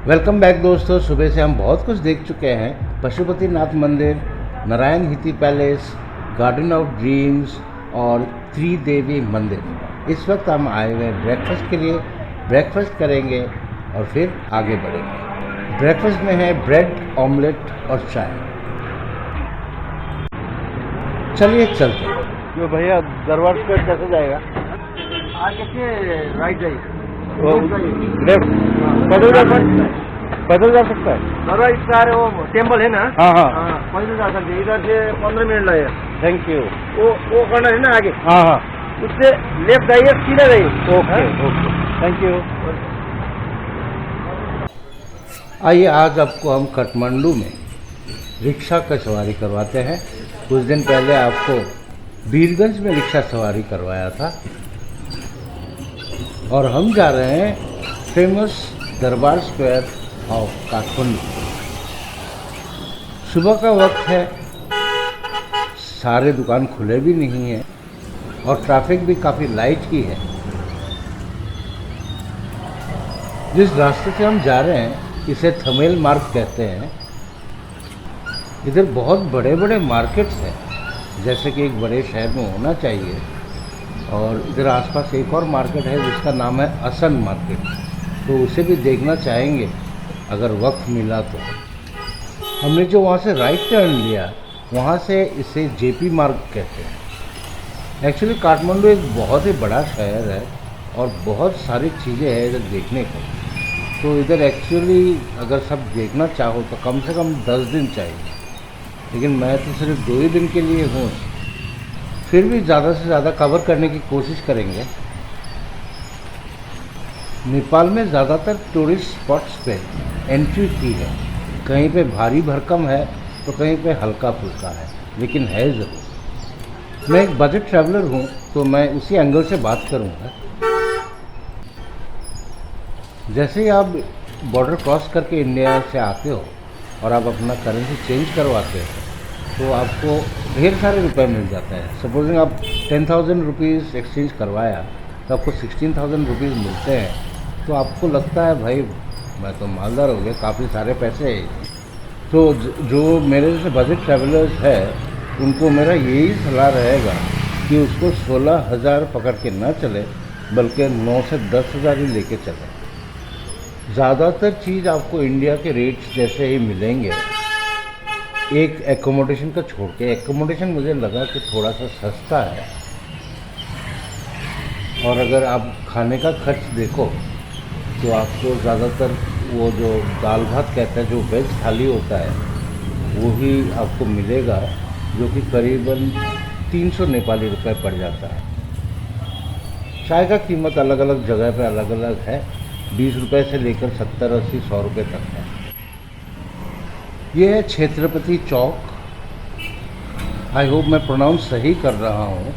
Welcome back दोस्तों। सुबह से हम बहुत कुछ देख चुके हैं। पशुपतिनाथ मंदिर, Narayan Hiti palace, garden of dreams और त्रिदेवी मंदिर। इस वक्त हम आए हुए हैं ब्रेकफास्ट के लिए। ब्रेकफास्ट करेंगे और फिर आगे बढ़ेंगे। ब्रेकफास्ट में है ब्रेड, ऑमलेट और चाय। चलिए चलते हैं। जो भैया दरबार स्क्वायर कैसे जाएगा? आगे से राइट जाइए, वो लेफ्ट पैदल जा सकता है? दरबार स्क्वायर वो टेम्पल है ना। हाँ हाँ पैदल जा सकते हैं। इधर से 15 मिनट लगेगा। Thank you. वो करना है ना आगे, हाँ हाँ उससे लेफ्ट जाइए, सीधा जाइए। Okay okay thank you. आइए आज आपको हम काठमांडू में रिक्शा का सवारी करवाते हैं। कुछ दिन पहले आपको बीरगंज में रिक्शा सवारी करवाया था और हम जा रहे हैं फेमस दरबार स्क्वायर ऑफ काठमांडू। सुबह का वक्त है, सारे दुकान खुले भी नहीं हैं और ट्रैफिक भी काफ़ी लाइट की है। जिस रास्ते से हम जा रहे हैं इसे थमेल मार्ग कहते हैं। इधर बहुत बड़े बड़े मार्केट्स हैं, जैसे कि एक बड़े शहर में होना चाहिए। और इधर आसपास एक और मार्केट है जिसका नाम है असन मार्केट, तो उसे भी देखना चाहेंगे अगर वक्त मिला तो। हमने जो वहाँ से राइट टर्न लिया, वहाँ से इसे जेपी मार्ग कहते हैं। एक्चुअली काठमांडू एक बहुत ही बड़ा शहर है और बहुत सारी चीज़ें हैं इधर देखने को। तो इधर एक्चुअली अगर सब देखना चाहो तो कम से कम 10 दिन चाहिए, लेकिन मैं तो सिर्फ 2 ही दिन के लिए हूँ। फिर भी ज़्यादा से ज़्यादा कवर करने की कोशिश करेंगे। नेपाल में ज़्यादातर टूरिस्ट स्पॉट्स पे एंट्री फी है। कहीं पे भारी भरकम है तो कहीं पे हल्का फुल्का है, लेकिन है ज़रूर। मैं एक बजट ट्रैवलर हूँ तो मैं उसी एंगल से बात करूँगा। जैसे ही आप बॉर्डर क्रॉस करके इंडिया से आते हो और आप अपना करेंसी चेंज करवाते हो तो आपको ढेर सारे रुपए मिल जाता है। सपोजिंग आप 10,000 रुपीज़ एक्सचेंज करवाया तो आपको 16,000 रुपीज़ मिलते हैं। तो आपको लगता है भाई मैं तो मालदार हो गया, काफ़ी सारे पैसे हैं। तो जो मेरे जैसे बजट ट्रैवलर्स है उनको मेरा यही सलाह रहेगा कि उसको 16,000 पकड़ के ना चले, बल्कि 9 से 10,000 ही लेके चले। ज़्यादातर चीज़ आपको इंडिया के रेट्स जैसे ही मिलेंगे, एक एकोमोडेशन का छोड़ के। एकोमोडेशन मुझे लगा कि थोड़ा सा सस्ता है। और अगर आप खाने का खर्च देखो तो आपको ज़्यादातर वो जो दाल भात कहते हैं, जो वेज थाली होता है, वो ही आपको मिलेगा, जो कि करीबन 300 नेपाली रुपए पड़ जाता है। चाय का कीमत अलग अलग जगह पे अलग अलग है, 20 रुपये से लेकर 70, 80, 100 रुपये तक है। ये है छत्रपति चौक। आई होप मैं प्रोनाउंस सही कर रहा हूँ।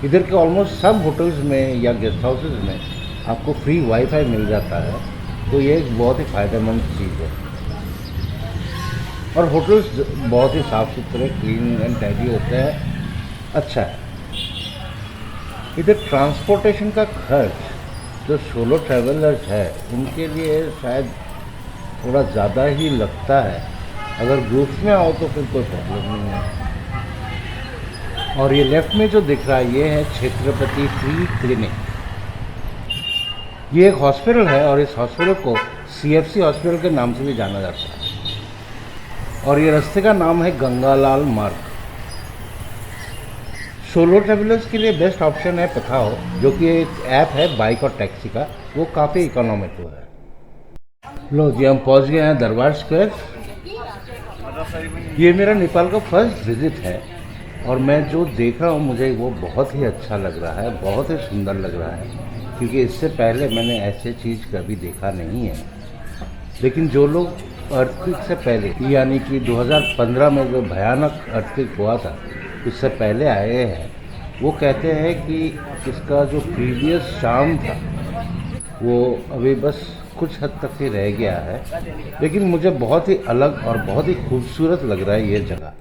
इधर के ऑलमोस्ट सब होटल्स में या गेस्ट हाउसेज में आपको फ्री वाईफाई मिल जाता है, तो ये एक बहुत ही फ़ायदेमंद चीज़ है। और होटल्स बहुत ही साफ़ सुथरे, क्लीन एंड टाइडी होते हैं। अच्छा है। इधर ट्रांसपोर्टेशन का खर्च जो सोलो ट्रैवलर्स है उनके लिए शायद थोड़ा ज़्यादा ही लगता है। अगर ग्रुप्स में आओ तो फिर कोई प्रॉब्लम नहीं है। और ये लेफ्ट में जो दिख रहा है ये है छत्रपति फ्री क्लिनिक। ये एक हॉस्पिटल है और इस हॉस्पिटल को CFC हॉस्पिटल के नाम से भी जाना जाता है। और ये रास्ते का नाम है गंगालाल मार्ग। सोलो ट्रैवलर्स के लिए बेस्ट ऑप्शन है पथाओ, जो कि एक ऐप है बाइक और टैक्सी का। वो काफ़ी इकोनॉमिकल है। लो जी, हम पहुंच गए हैं दरबार स्क्वायर। ये मेरा नेपाल का फर्स्ट विजिट है और मैं जो देख रहा हूँ मुझे वो बहुत ही अच्छा लग रहा है, बहुत ही सुंदर लग रहा है, क्योंकि इससे पहले मैंने ऐसे चीज़ कभी देखा नहीं है। लेकिन जो लोग अर्थक्वेक से पहले, यानी कि 2015 में जो भयानक अर्थक्वेक हुआ था उससे पहले आए हैं, वो कहते हैं कि इसका जो प्रीवियस चार्म था वो अभी बस कुछ हद तक ही रह गया है। लेकिन मुझे बहुत ही अलग और बहुत ही खूबसूरत लग रहा है ये जगह।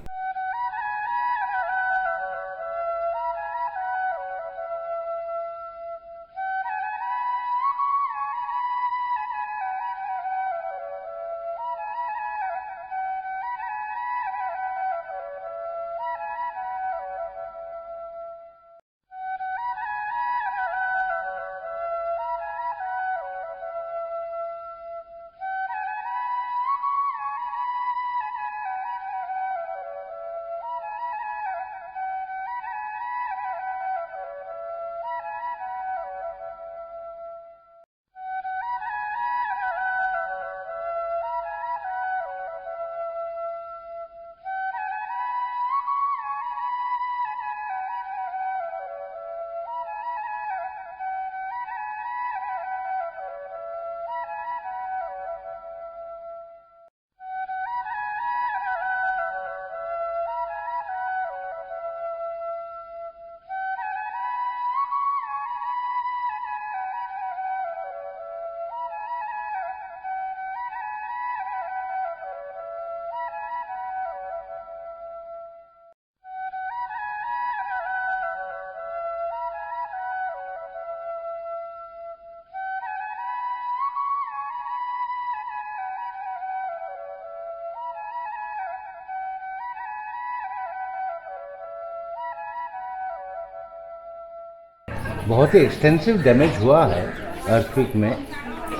बहुत ही एक्सटेंसिव डैमेज हुआ है अर्थक्वेक में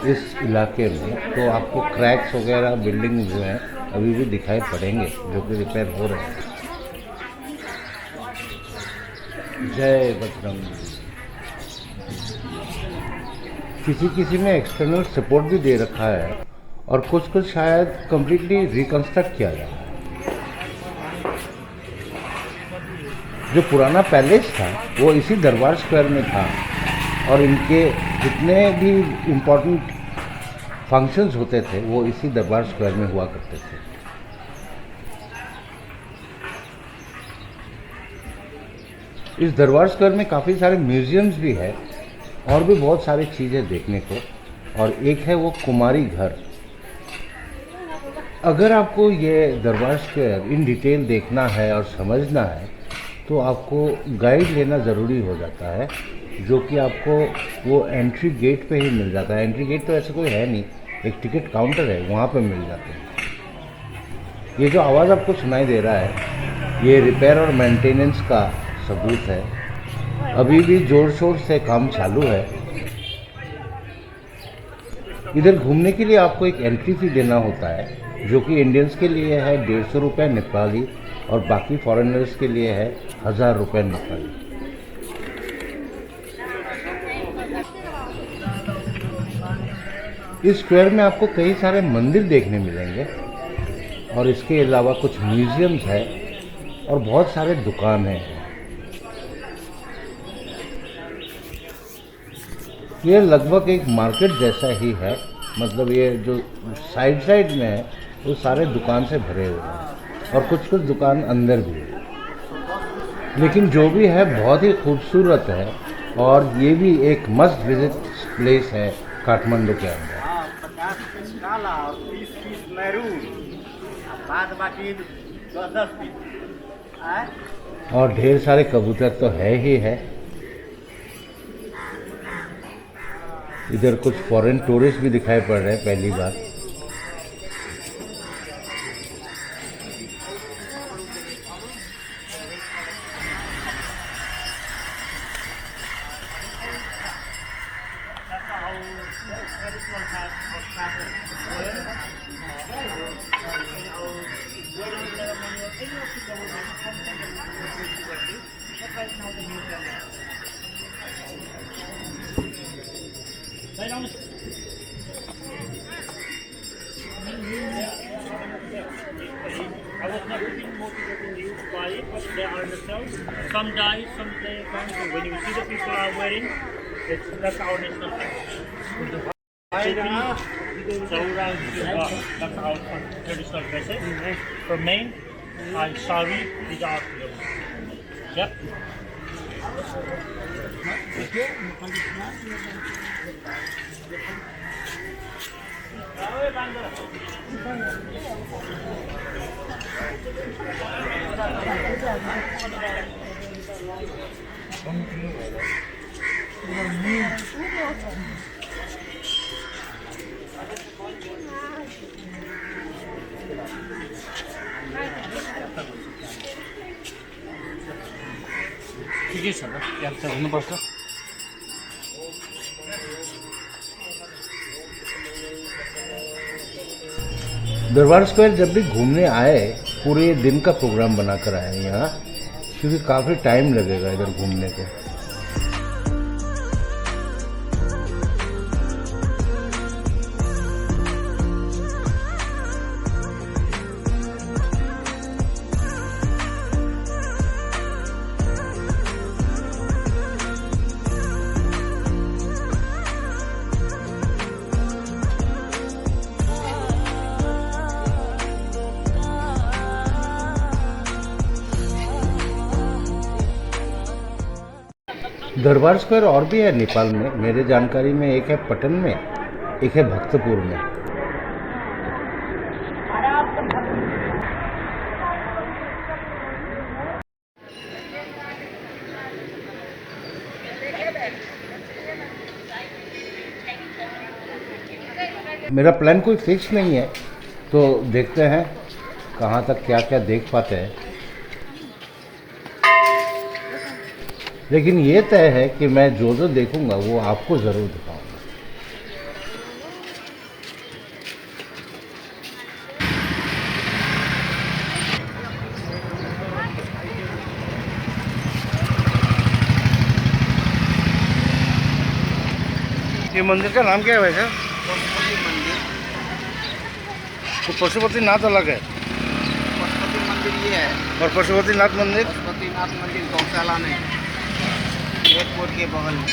इस इलाके में, तो आपको क्रैक्स वगैरह बिल्डिंग जो हैं अभी भी दिखाई पड़ेंगे जो कि रिपेयर हो रहे हैं। जय बजरंग। किसी किसी में एक्सटर्नल सपोर्ट भी दे रखा है और कुछ कुछ शायद कम्प्लीटली रिकंस्ट्रक्ट किया गया है। जो पुराना पैलेस था वो इसी दरबार स्क्वायर में था और इनके जितने भी इम्पोर्टेंट फंक्शंस होते थे वो इसी दरबार स्क्वायर में हुआ करते थे। इस दरबार स्क्वायर में काफ़ी सारे म्यूजियम्स भी है और भी बहुत सारी चीज़ें देखने को, और एक है वो कुमारी घर। अगर आपको ये दरबार स्क्वायर इन डिटेल देखना है और समझना है तो आपको गाइड लेना ज़रूरी हो जाता है, जो कि आपको वो एंट्री गेट पे ही मिल जाता है। एंट्री गेट तो ऐसा कोई है नहीं, एक टिकट काउंटर है, वहाँ पे मिल जाते हैं। ये जो आवाज़ आपको सुनाई दे रहा है ये रिपेयर और मेंटेनेंस का सबूत है। अभी भी जोर शोर से काम चालू है। इधर घूमने के लिए आपको एक एंट्री फी देना होता है, जो कि इंडियंस के लिए है 150 रुपये नेपाली और बाकी फॉरेनर्स के लिए है 1000 रुपये नेपाली। इस स्क्वायर में आपको कई सारे मंदिर देखने मिलेंगे और इसके अलावा कुछ म्यूजियम्स है और बहुत सारे दुकान हैं। ये लगभग एक मार्केट जैसा ही है, मतलब ये जो साइड साइड में है वो सारे दुकान से भरे हुए हैं और कुछ कुछ दुकान अंदर भी है। लेकिन जो भी है बहुत ही खूबसूरत है और ये भी एक मस्ट विजिट प्लेस है काठमांडू के अंदर। काला और 30 मैरून, बाद बाकी 10 और ढेर सारे कबूतर तो है ही है। इधर कुछ फॉरेन टूरिस्ट भी दिखाई पड़ रहे हैं पहली बार। I was not being motivating you to buy it, but they are the sales. Some die, some they come. So when you see the people are wearing, that's our national flag. That's our traditional dresses. For men, sari, these are yep. ठिकै छ ल capture हुनुपर्छ। दरबार square जब भी घूमने आए पूरे दिन का प्रोग्राम बनाकर आए यहाँ, क्योंकि काफ़ी टाइम लगेगा इधर घूमने को। दरबार स्क्वायर और भी है नेपाल में, मेरे जानकारी में एक है पटन में, एक है भक्तपुर में। मेरा प्लान कोई फिक्स नहीं है, तो देखते हैं कहाँ तक क्या क्या देख पाते हैं। लेकिन ये तय है कि मैं जो जो देखूंगा वो आपको ज़रूर दिखाऊंगा। ये मंदिर का नाम क्या है वैसे? पशुपति मंदिर। तो पशुपतिनाथ अलग है पशुपति मंदिर ये है। और पशुपतिनाथ मंदिर पशुपतिनाथ मंदिर गौशाला में एयरपोर्ट के बगल में।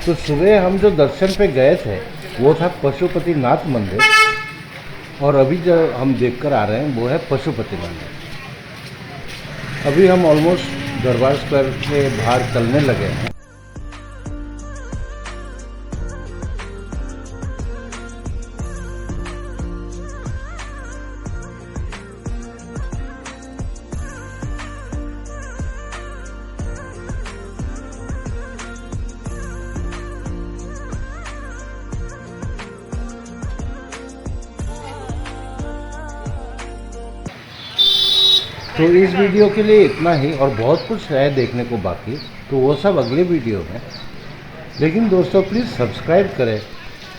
तो सुबह हम जो दर्शन पे गए थे वो था पशुपतिनाथ मंदिर, और अभी जो हम देखकर आ रहे हैं वो है पशुपति मंदिर। अभी हम ऑलमोस्ट दरबार स्क्वायर के बाहर चलने लगे हैं। तो इस वीडियो के लिए इतना ही, और बहुत कुछ है देखने को बाकी, तो वो सब अगले वीडियो में। लेकिन दोस्तों प्लीज़ सब्सक्राइब करें,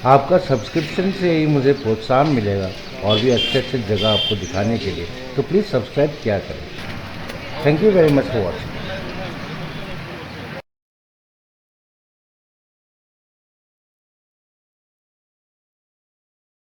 आपका सब्सक्रिप्शन से ही मुझे प्रोत्साहन मिलेगा और भी अच्छे अच्छे जगह आपको दिखाने के लिए, तो प्लीज़ सब्सक्राइब किया करें। Thank you very much for watching.